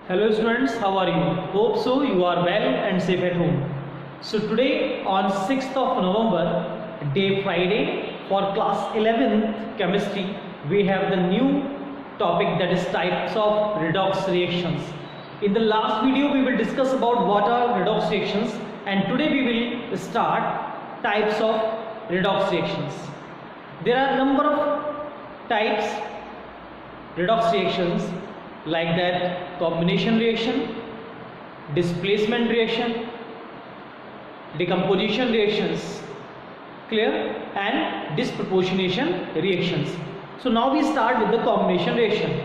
Hello students, how are you? Hope so you are well and safe at home. So today on 6th of November, day Friday, for class 11th chemistry, we have the new topic, that is types of redox reactions. In the last video we will discuss about what are redox reactions, and today we will start types of redox reactions. There are a number of types redox reactions, like that combination reaction, displacement reaction, decomposition reactions, clear, and disproportionation reactions. So now we start with the combination reaction.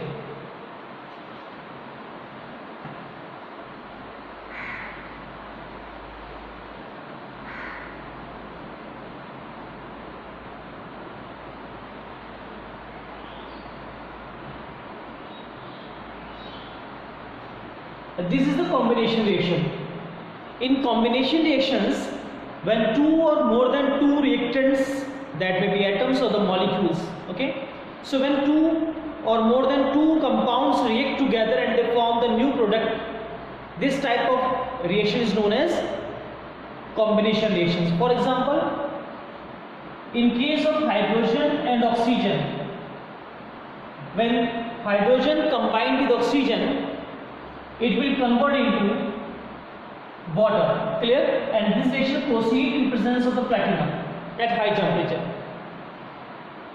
This is the combination reaction. In combination reactions, when two or more than two reactants, that may be atoms or the molecules, okay, so when two or more than two compounds react together and they form the new product, this type of reaction is known as combination reactions. For example, in case of hydrogen and oxygen, when hydrogen combined with oxygen, it will convert into water, clear, and this reaction proceeds in presence of the platinum at high temperature,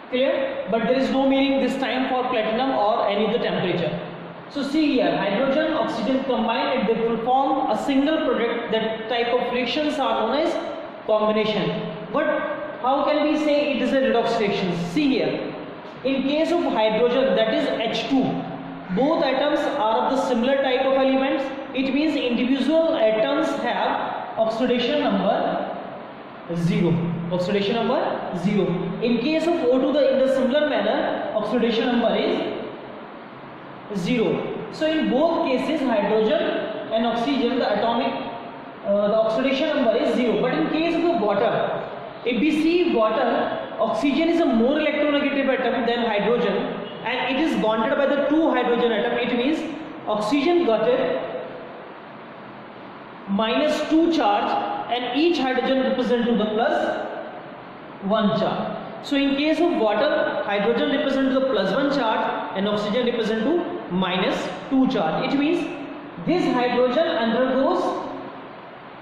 clear, but there is no meaning this time for platinum or any other temperature. So see here, hydrogen, oxygen combined and they will form a single product. That type of reactions are known as combination. But how can we say it is a redox reaction? See here, in case of hydrogen, that is H2, both atoms are of the similar type of elements. It means individual atoms have oxidation number 0. Oxidation number 0. In case of O2, in the similar manner, oxidation number is 0. So in both cases, hydrogen and oxygen, the oxidation number is 0. But in case of the water, if we see water, oxygen is a more electronegative atom than hydrogen, and it is bonded by the two hydrogen atom. It means oxygen got a -2 charge and each hydrogen represent to the +1 charge. So in case of water, hydrogen represent to the +1 charge and oxygen represent to -2 charge. It means this hydrogen undergoes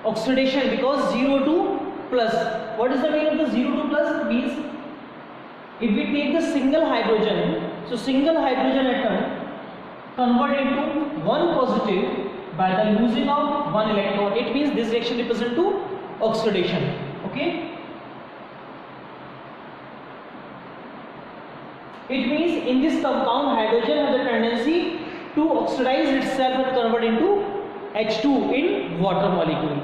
oxidation because 0 to plus. What is the meaning of the 0 to plus? Means if we take the single hydrogen, so single hydrogen atom convert into one positive by the losing of one electron. It means this reaction represent to oxidation. Okay. It means in this compound, hydrogen has the tendency to oxidize itself and convert into H2 in water molecule.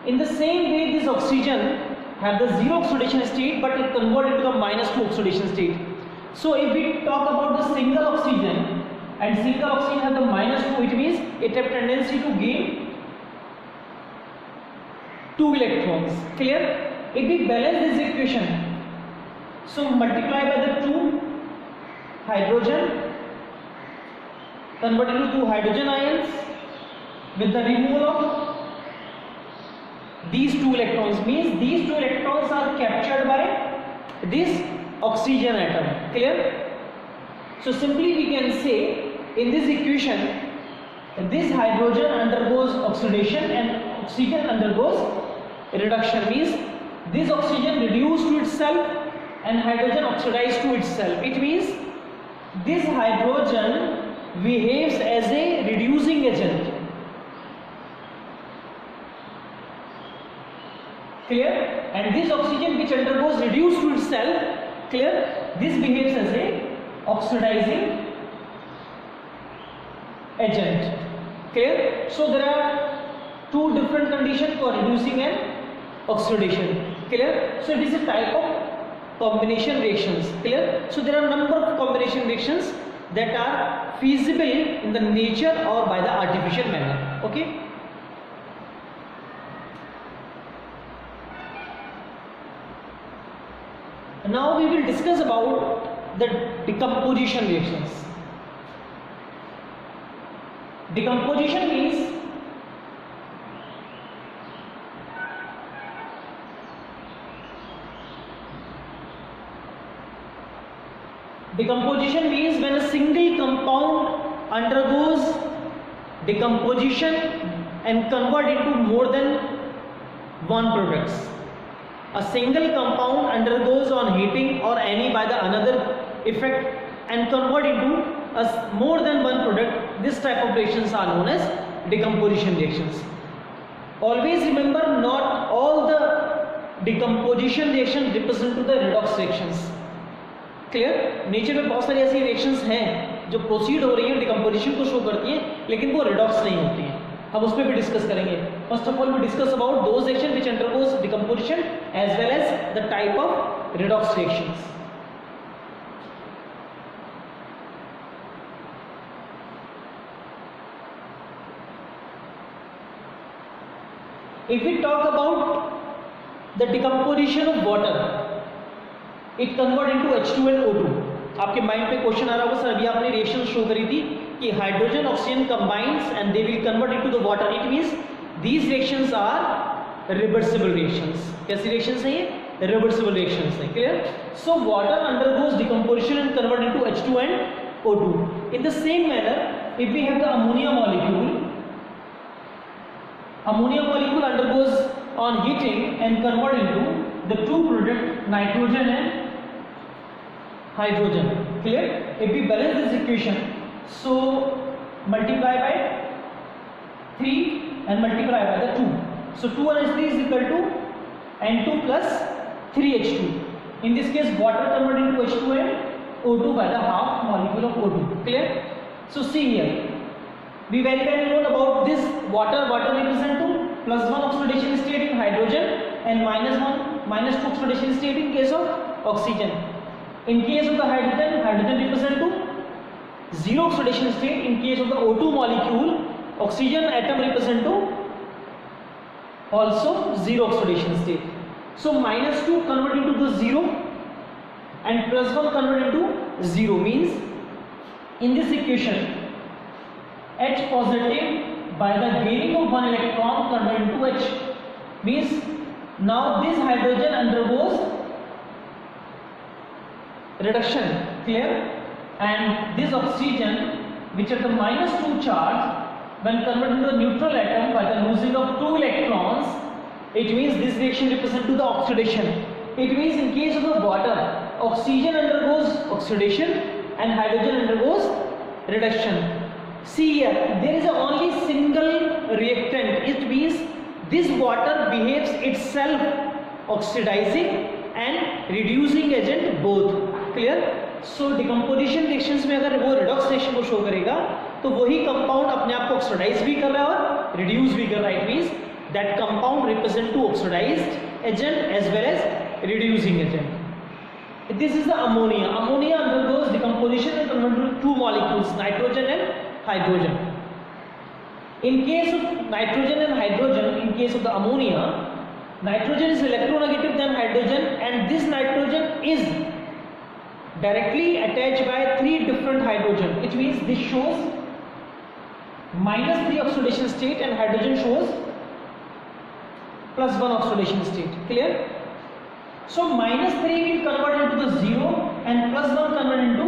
In the same way, this oxygen have the 0 oxidation state, but it converts into the -2 oxidation state. So if we talk about the single oxygen, and single oxygen has the -2, it means it have tendency to gain 2 electrons, clear. If we balance this equation, so multiply by the 2 hydrogen, convert into 2 hydrogen ions with the removal of these 2 electrons, means these 2 electrons are captured by this oxygen atom, clear. So simply we can say in this equation, this hydrogen undergoes oxidation and oxygen undergoes reduction, means this oxygen reduced to itself and hydrogen oxidized to itself. It means this hydrogen behaves as a reducing agent, clear, and this oxygen which undergoes reduced to itself, clear, this behaves as a oxidizing agent, clear. So there are two different conditions for reducing and oxidation, clear. So it is a type of combination reactions, clear. So there are a number of combination reactions that are feasible in the nature or by the artificial manner, okay. Now we will discuss about the decomposition reactions. Decomposition means when a single compound undergoes decomposition and convert into more than one products. A single compound undergoes on heating or any by the another effect and convert into more than one product. This type of reactions are known as decomposition reactions. Always remember, not all the decomposition reactions represent to the redox reactions. Clear? Nature में बहुत सारी ऐसी reactions हैं जो proceed हो रही है decomposition को शो करती हैं, लेकिन वो रिडॉक्स नहीं होती हैं. हम उस पर भी डिस्कस करेंगे. First of all we discuss about those reaction which undergoes decomposition as well as the type of redox reactions. If we talk about the decomposition of water, it convert into H2 and O2. आपके mind पे question आ रहा होगा, sir अभी आपने reaction show करी थी कि hydrogen oxygen combines and they will convert into the water. It means these reactions are reversible reactions. कैसी रिएक्शंस हैं ये? रिवर्सिबल रिएक्शंस हैं. Clear? So water undergoes decomposition and convert into H2 and O2. In the same manner, if we have the ammonia molecule undergoes on heating and convert into the two product nitrogen and hydrogen. Clear? If we balance this equation, so multiply by 3 and multiply by the 2. So 2 and 3 is equal to N2 plus 3H2. In this case, water converted into H2 and O2 by the half molecule of O2. Clear? So see here, we very well know about this water. Water represent to +1 oxidation state in hydrogen and -1, -2 oxidation state in case of oxygen. In case of the hydrogen, hydrogen represent to 0 oxidation state. In case of the O2 molecule, oxygen atom represent to also 0 oxidation state. So -2 convert into the 0 and +1 convert into 0 means in this equation H positive by the gaining of 1 electron convert into H means now this hydrogen undergoes reduction. Clear? And this oxygen which at the -2 charge when converted into a neutral atom by the losing of 2 electrons, it means this reaction represent to the oxidation. It means in case of the water, oxygen undergoes oxidation and hydrogen undergoes reduction. See here, there is a only single reactant. It means this water behaves itself oxidizing and reducing agent both. Clear? So decomposition reactions में अगर वो redox reaction को show करेगा तो वही compound अपने आप को oxidize भी कर रहा है और reduce भी कर रहा है. It means that compound represent to oxidized agent as well as reducing agent. This is the ammonia. Ammonia undergoes decomposition and convert into two molecules, nitrogen and hydrogen. In case of nitrogen and hydrogen, in case of the ammonia, nitrogen is electronegative than hydrogen, and this nitrogen is directly attached by 3 different hydrogen. It means this shows -3 oxidation state and hydrogen shows +1 oxidation state. Clear? So -3 will convert into the 0 and +1 convert into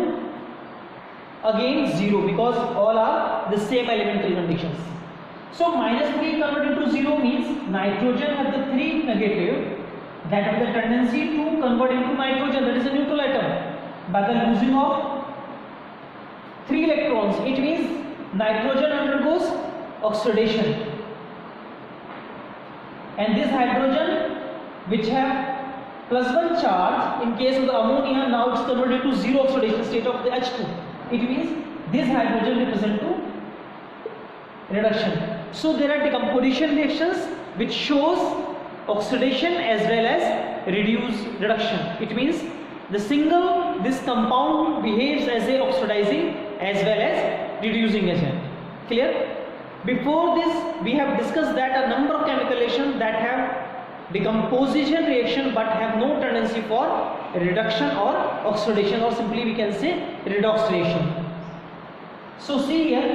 again 0 because all are the same elemental conditions. So -3 convert into 0 means nitrogen have the 3 negative that have the tendency to convert into nitrogen, that is a neutral atom, by the losing of 3 electrons. It means nitrogen undergoes oxidation and this hydrogen which have +1 charge in case of the ammonia, now it's converted to 0 oxidation state of the H2. It means this hydrogen represent to reduction. So there are decomposition reactions which shows oxidation as well as reduction. It means this compound behaves as a oxidizing as well as reducing agent. Clear? Before this we have discussed that a number of chemical reactions that have decomposition reaction but have no tendency for reduction or oxidation, or simply we can say redox reaction. So see here,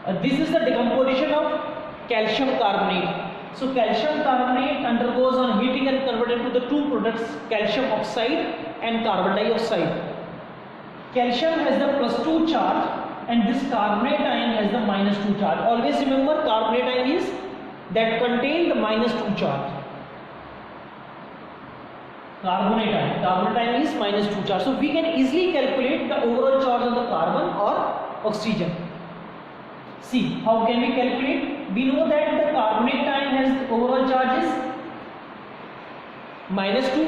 This is the decomposition of calcium carbonate. So calcium carbonate undergoes on heating and converted into the two products, calcium oxide and carbon dioxide. Calcium has the +2 charge and this carbonate ion has the -2 charge. Always remember, carbonate ion is that contain the -2 charge. Carbonate ion is -2 charge. So we can easily calculate the overall charge of the carbon or oxygen. See, how can we calculate? We know that the carbonate ion has overall charge is -2.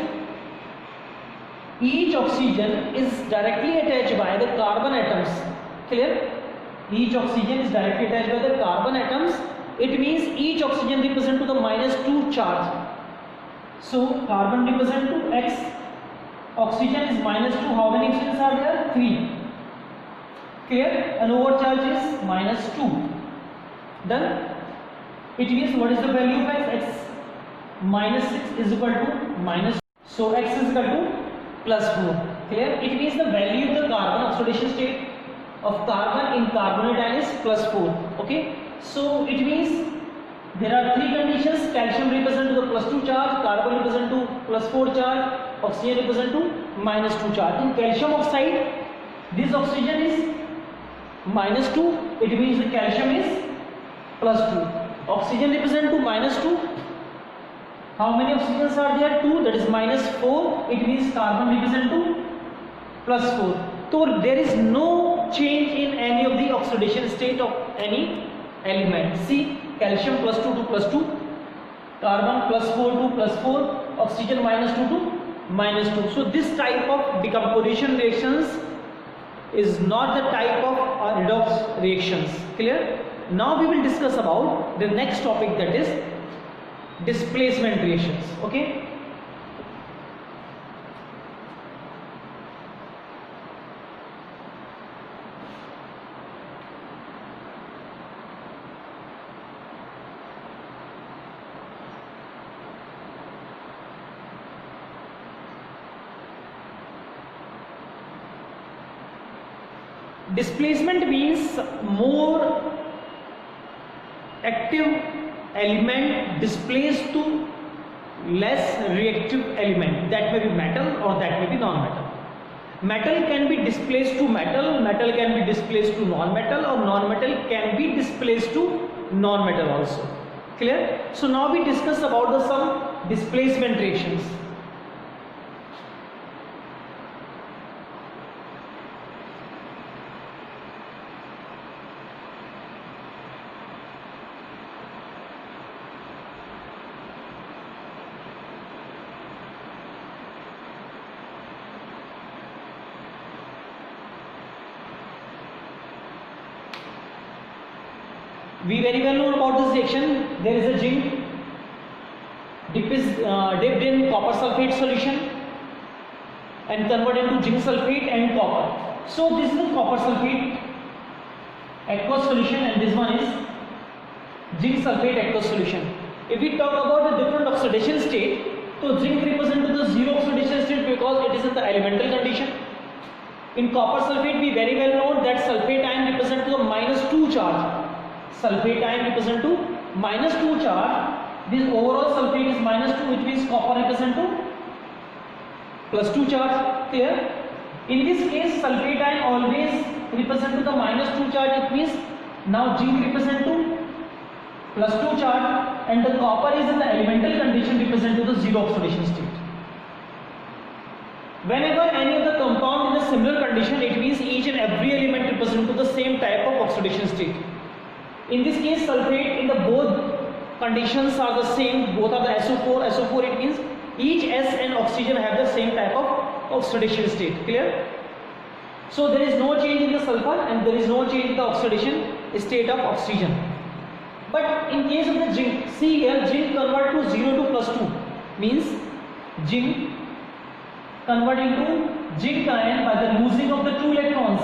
Each oxygen is directly attached by the carbon atoms. Clear? Each oxygen is directly attached by the carbon atoms. It means each oxygen represents to the -2 charge. So carbon represent to X. Oxygen is -2. How many oxygens are there? 3. Clear? And overcharge is -2. Then it means what is the value of X? X -6 is equal to minus. So X is equal to +4. Clear? It means the value of the carbon oxidation state of carbon in carbonate ion is +4. Okay? So it means there are three conditions. Calcium represent to the +2 charge, carbon represent to +4 charge, oxygen represent to -2 charge. In calcium oxide, this oxygen is -2. It means the calcium is +2. Oxygen represent to -2. How many oxygens are there? 2. That is -4. It means carbon represent to +4. So there is no change in any of the oxidation state of any element. See, calcium +2 to +2, carbon +4 to +4, oxygen -2 to -2. So this type of decomposition reactions is not the type of redox reactions. Clear? Now we will discuss about the next topic, that is displacement reactions. Okay? Displacement means more active element displaced to less reactive element. That may be metal or that may be non-metal. Metal can be displaced to metal, metal can be displaced to non-metal, or non-metal can be displaced to non-metal also. Clear? So now we discuss about some displacement reactions. We very well know about this reaction. There is a zinc dipped in copper sulfate solution and converted into zinc sulfate and copper. So this is the copper sulfate aqueous solution and this one is zinc sulfate aqueous solution. If we talk about the different oxidation state, so zinc represents to the zero oxidation state because it is in the elemental condition. In copper sulfate, we very well know that sulfate ion represents to the -2 charge. Sulfate ion represent to -2 charge. This overall sulfate is -2, which means copper represent to +2 charge. Clear? In this case, sulfate ion always represent to the -2 charge. It means now zinc represent to +2 charge and the copper is in the elemental condition represent to the zero oxidation state. Whenever any of the compound in a similar condition, it means each and every element represent to the same type of oxidation state. In this case, sulfate in the both conditions are the same. Both are the SO4. SO4, it means each S and oxygen have the same type of oxidation state. Clear? So there is no change in the sulfur and there is no change in the oxidation state of oxygen. But in case of the zinc, see here, zinc convert to 0 to +2 means zinc converting to zinc ion by the losing of the 2 electrons,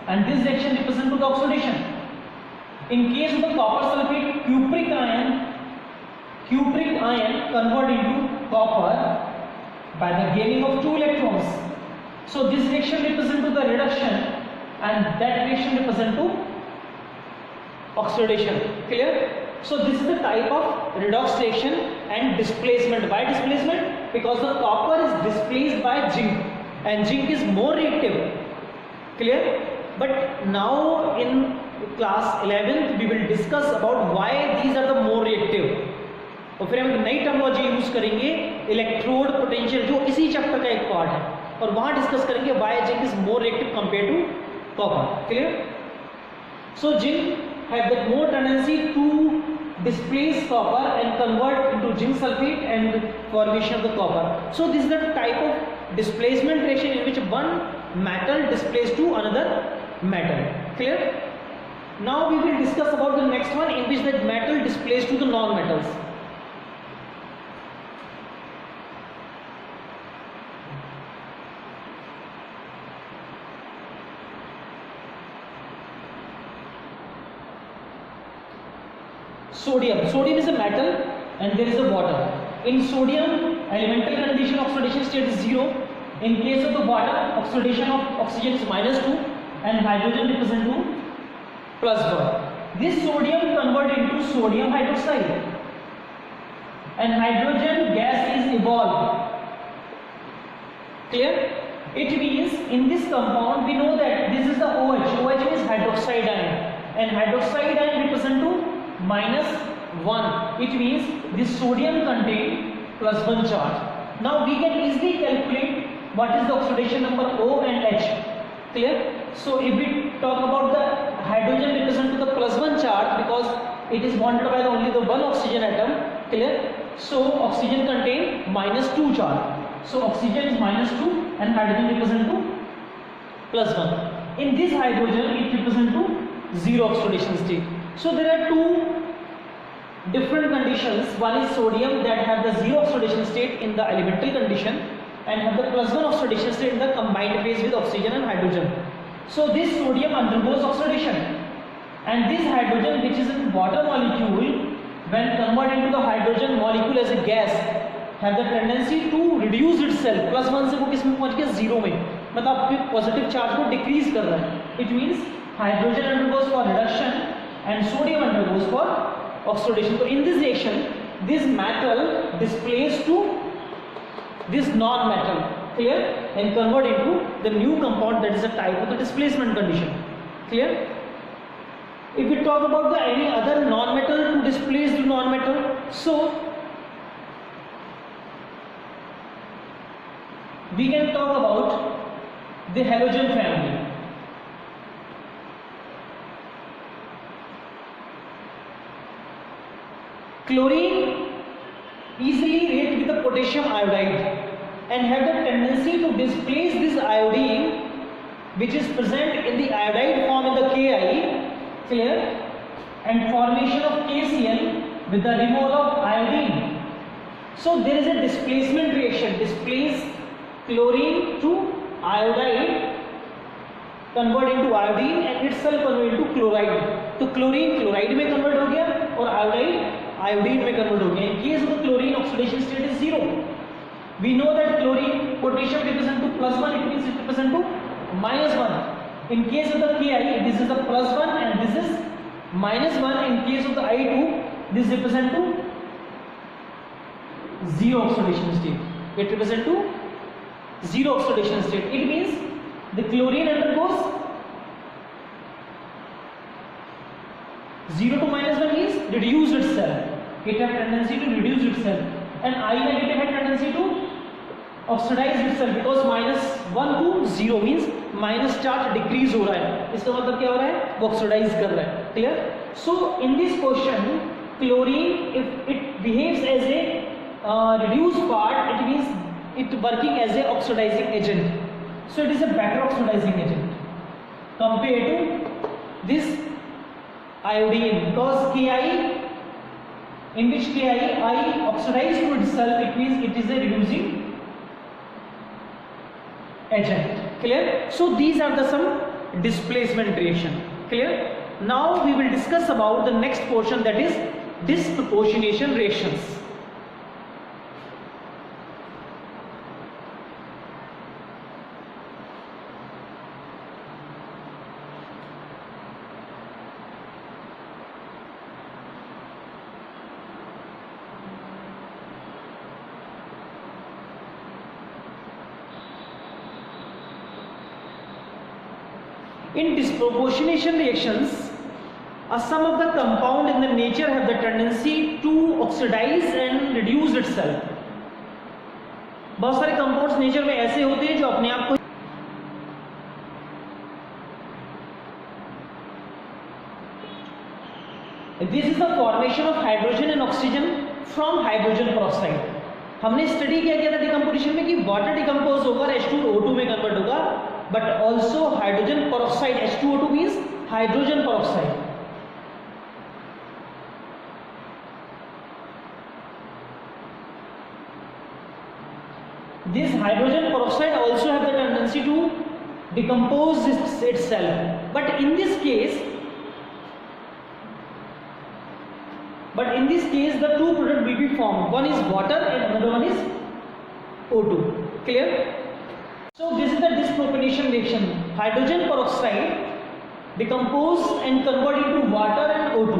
and this reaction represents to the oxidation. In case of the copper sulfate, cupric ion convert into copper by the gaining of 2 electrons. So this reaction represent to the reduction and that reaction represent to oxidation. Clear? So this is the type of redox reaction and displacement. Why displacement? Because the copper is displaced by zinc and zinc is more reactive. Clear? But now in class 11th we will discuss about why these are the more reactive. और फिर हम एक नई terminology use करेंगे electrode potential, जो इसी chapter का एक पार्ट है, और वहां डिस्कस करेंगे why zinc is more reactive compare to copper. Clear? So zinc have the more tendency to displace copper and convert into zinc sulfate and formation of the copper. So this is the type of displacement reaction in which one metal displaces to another metal. Clear? Now we will discuss about the next one in which that metal displaces to the non-metals. Sodium. Sodium is a metal and there is a water. In sodium, elemental condition oxidation state is 0. In case of the water, oxidation of oxygen is -2 and hydrogen represent to +1. This sodium converted into sodium hydroxide and hydrogen gas is evolved. Clear? It means in this compound we know that this is the OH. OH is hydroxide ion and hydroxide ion represent to -1. It means this sodium contain +1 charge. Now we can easily calculate what is the oxidation number O and H. Clear? So if we talk about the hydrogen represent to the +1 charge because it is bonded by only the one oxygen atom. Clear? So oxygen contain -2 charge. So oxygen is -2 and hydrogen represent to +1. In this hydrogen it represent to 0 oxidation state. So there are two different conditions. One is sodium that have the 0 oxidation state in the elemental condition and have the +1 oxidation state in the combined phase with oxygen and hydrogen. So this sodium undergoes oxidation and this hydrogen which is in water molecule when converted into the hydrogen molecule as a gas have the tendency to reduce itself. +1 से वो किस में पहुंच गया 0 में, मतलब आपके positive charge को डिक्रीज कर रहा है. It means hydrogen undergoes for reduction and sodium undergoes for oxidation. So in this reaction this metal displays to this non-metal. Clear? And convert into the new compound that is a type of the displacement condition. Clear? If we talk about the any other non-metal to displace the non-metal, so we can talk about the halogen family. Chlorine easily react with the potassium iodide and have the tendency to displace this iodine which is present in the iodide form in the Ki. Clear? And formation of KCl with the removal of iodine. So there is a displacement reaction. Displace chlorine to iodide, convert into iodine and itself convert into chloride. तो chlorine chloride में convert हो गया और iodide iodine में convert हो गया. In case of the chlorine oxidation state is 0. We know that chlorine potassium represent to +1, it means it represent to -1. In case of the Ki this is the +1 and this is -1. In case of the I2 this represent to 0 oxidation state. It represent to 0 oxidation state. It means the chlorine undergoes 0 to -1 means reduce itself. It have tendency to reduce itself and I negative have tendency to oxidize itself because -1 to 0 means minus charge decrease हो रहा है. इसका मतलब क्या हो रहा है? वो oxidize कर रहा है. Clear? So in this question chlorine if it behaves as a reduced part, it means it working as a oxidizing agent. So it is a better oxidizing agent compared to this iodine because Ki in which Ki oxidize to itself, it means it is a reducing agent. Clear? So these are the some displacement reaction. Clear? Now we will discuss about the next portion, that is disproportionation reactions. In disproportionation reactions, some of the compound in the nature have the tendency to oxidize and reduce itself. बहुत सारे compounds nature में ऐसे होते हैं जो अपने आप को This is the formation of hydrogen and oxygen from hydrogen peroxide. हमने स्टडी क्या किया था डिकम्पोजिशन में कि वाटर डिकम्पोज होगा H2O2 में कन्वर्ट होगा, but also hydrogen peroxide H2O2 means hydrogen peroxide. This hydrogen peroxide also have the tendency to decompose itself, but in this case the two products will be formed. One is water and another one is O2. Clear? So this is the dispropionation reaction. Hydrogen peroxide decompose and convert into water and O2.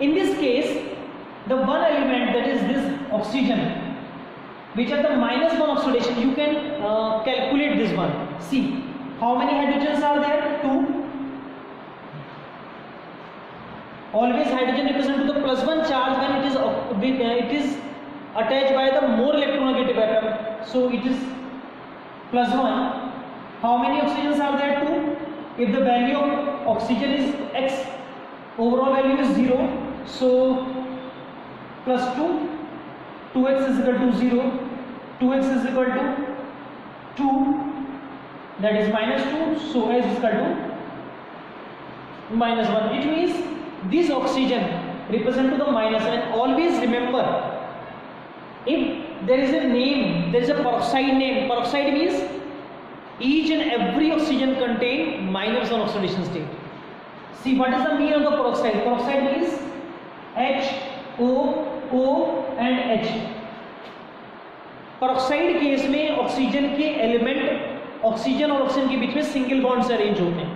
In this case, the one element, that is this oxygen, which at the -1 oxidation, you can calculate this one. See how many hydrogens are there? 2. Always hydrogen represent to the +1 charge when it is attached by the more electronegative atom. So it is +1. How many oxygens are there? 2. If the value of oxygen is x, overall value is 0. So +2, 2x is equal to 0. 2x is equal to 2. That is -2. So s is equal to -1. It means this oxygen represent to the minus. And always remember, if there is a name, there is a peroxide name. Peroxide means each and every oxygen contain -1 oxidation state. See what is the meaning of the peroxide? Peroxide means H, O, O and H. peroxide case में oxygen के element oxygen और oxygen के बीच में single bond से arrange होते हैं.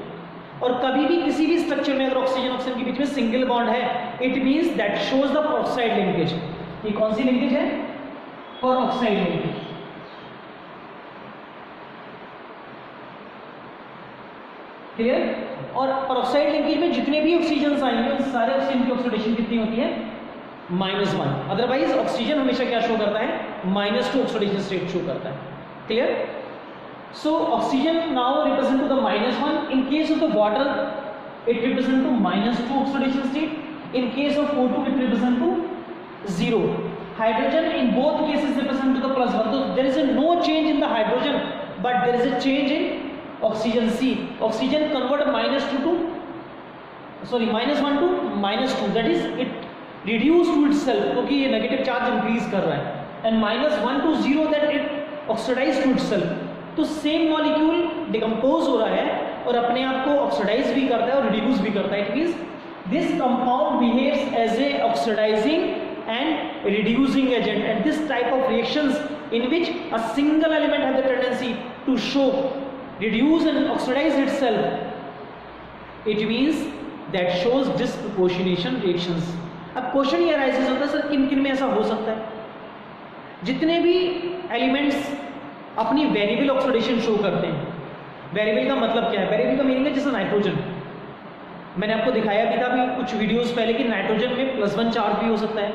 और कभी भी किसी भी स्ट्रक्चर में अगर ऑक्सीजन ऑक्सीजन के बीच में सिंगल बॉन्ड है, it means that shows the peroxide linkage. ये कौन सी लिंकेज है? Peroxide linkage. क्लियर? और पेरोक्साइड लिंकेज में जितने भी ऑक्सीजन आएंगे उन सारे ऑक्सीजन की ऑक्सीडेशन कितनी होती है? -1. अदरवाइज ऑक्सीजन हमेशा क्या शो करता है? -2 ऑक्सीडेशन स्टेट शो करता है. Clear? So oxygen now represent to the -1. In case of the water, it represent to -2 oxidation state. In case of O2, it represent to 0. Hydrogen in both cases represent to the +1. So there is a no change in the hydrogen, but there is a change in oxygen. See, oxygen convert -1 to -2. That is, it reduce to itself क्योंकि ये negative charge increase कर रहा है. And -1 to 0, that it oxidize to itself. तो same molecule decompose हो रहा है और अपने आप को ऑक्सीडाइज भी करता है और रिड्यूस भी करता है. It means this compound behaves as a oxidizing and reducing agent. And this type of reactions in which a single element have the tendency to show reduce and oxidize itself, it means that shows disproportionation reactions. अब question ये arises होता है, sir किन किन में ऐसा हो सकता है? जितने भी एलिमेंट्स अपनी वेरिएबल ऑक्सीडेशन शो करते हैं. वेरिएबल का मतलब क्या है? वेरिएबल का मीनिंग है जैसे नाइट्रोजन. मैंने आपको दिखाया भी था अभी कुछ वीडियोस पहले कि नाइट्रोजन में +1 चार्ज भी हो सकता है,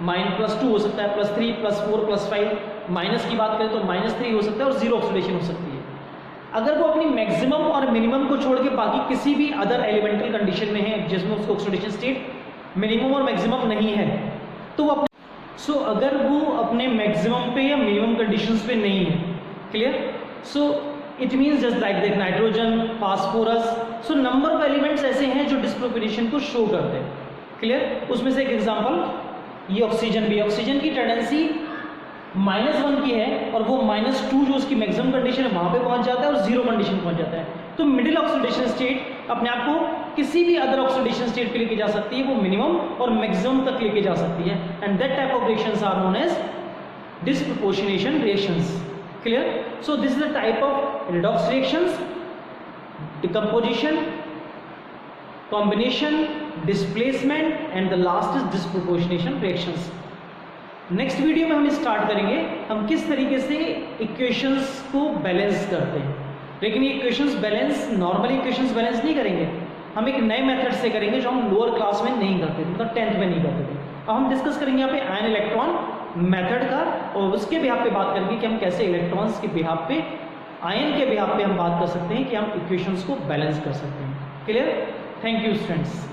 -2 हो सकता है, +3, +4, +5. माइनस की बात करें तो -3 हो सकता है और 0 ऑक्सीडेशन हो सकती है. अगर वो अपनी मैक्सिमम और मिनिमम को छोड़ के बाकी किसी भी अदर एलिमेंटल कंडीशन में है जिसमें उसको ऑक्सीडेशन स्टेट मिनिमम और मैक्सिमम नहीं है, तो वो अगर वो अपने मैक्सिमम पे या मिनिमम कंडीशंस पे नहीं है. Clear? So it means just like that nitrogen, phosphorus. So number of elements ऐसे हैं जो डिस्प्रोपोर्शनेशन को शो करते हैं. क्लियर? उसमें से एक एग्जांपल ये ऑक्सीजन भी. ऑक्सीजन की टेंडेंसी -1 की है और वो -2 जो उसकी मैक्सिमम कंडीशन है वहां पे पहुंच जाता है और 0 कंडीशन पहुंच जाता है. तो मिडिल ऑक्सीडेशन स्टेट अपने आप को किसी भी अदर ऑक्सीडेशन स्टेट पे लेके जा सकती है, वो मिनिमम और मैक्सिमम तक लेके जा सकती है. And that type of reactions are known as disproportionation reactions. Clear? So this is the type of redox reactions: decomposition, combination, displacement, and the last is disproportionation reactions. Next video में हम start करेंगे हम किस तरीके से equations को balance करते हैं. लेकिन ये equations balance normally equations balance नहीं करेंगे, हम एक नए मेथड से करेंगे जो हम लोअर क्लास में नहीं करते थे, मतलब 10th में नहीं करते थे। अब हम डिस्कस करेंगे यहाँ पे आयन इलेक्ट्रॉन मेथड का, और उसके बिहाफ पे बात करेंगे कि हम कैसे इलेक्ट्रॉन्स के बिहाफ पे, आयन के बिहाफ पे हम बात कर सकते हैं कि हम इक्वेशंस को बैलेंस कर सकते हैं। क्लियर? Thank you students.